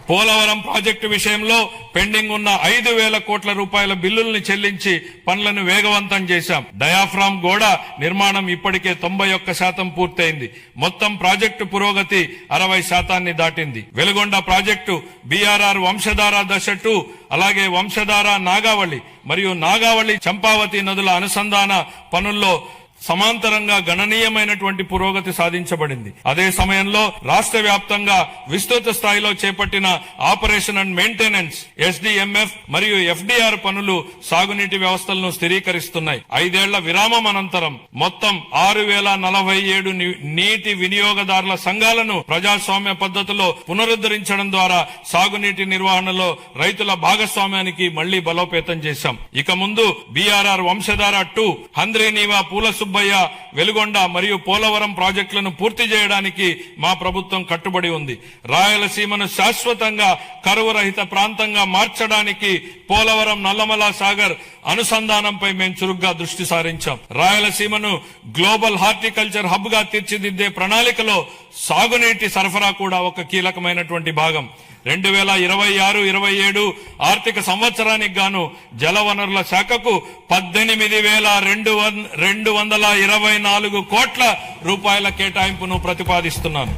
Polavaram project విషయంలో pending ఉన్న 5,000 కోట్ల రూపాయల బిల్లుల్ని చెల్లించి పనులను వేగవంతం చేశాం. డయాఫ్రామ్ గోడ నిర్మాణం ఇప్పటికే 91% పూర్తయింది. మొత్తం ప్రాజెక్టు పురోగతి 60% దాటింది. వెలుగొండ ప్రాజెక్టు BRR వంశధార దశ 2 అలాగే వంశధార నాగావళి మరియు నాగావళి చంపావతి నదుల అనుసంధాన పనుల్లో సమాంతరంగా గణనీయమైనటువంటి పురోగతి సాధించబడింది. అదే సమయంలో రాష్ట్ర వ్యాప్తంగా విస్తృత స్థాయిలో చేపట్టిన ఆపరేషన్ అండ్ మెయింటెనెన్స్ SDMF మరియు FDR పనులు సాగునీటి వ్యవస్థలను స్థిరీకరిస్తున్నాయి. 5 ఏళ్ల విరామం అనంతరం మొత్తం 6,047 నీటి వినియోగదారుల సంఘాలను ప్రజాస్వామ్య పద్ధతిలో పునరుద్ధరించడం ద్వారా సాగునీటి నిర్వహణలో రైతుల భాగస్వామ్యానికి మళ్లీ బలోపేతం చేశాం. ఇక ముందు BRR వంశధార 2, హంద్రీనీవా పూల సుబ్బయ్య, వెలుగొండ మరియు పోలవరం ప్రాజెక్టులను పూర్తి చేయడానికి మా ప్రభుత్వం కట్టుబడి ఉంది. రాయలసీమను శాశ్వతంగా కరువు రహిత ప్రాంతంగా మార్చడానికి పోలవరం నల్లమల సాగర్ అనుసంధానంపై మేము చురుగ్గా దృష్టి సారించాం. రాయలసీమను గ్లోబల్ హార్టికల్చర్ హబ్ గా తీర్చిదిద్దే ప్రణాళికలో సాగునీటి సరఫరా కూడా ఒక కీలకమైనటువంటి భాగం. 2026-27 ఆర్థిక సంవత్సరానికి గాను జలవనరుల శాఖకు 18,224 కోట్ల రూపాయల కేటాయింపును ప్రతిపాదిస్తున్నాను.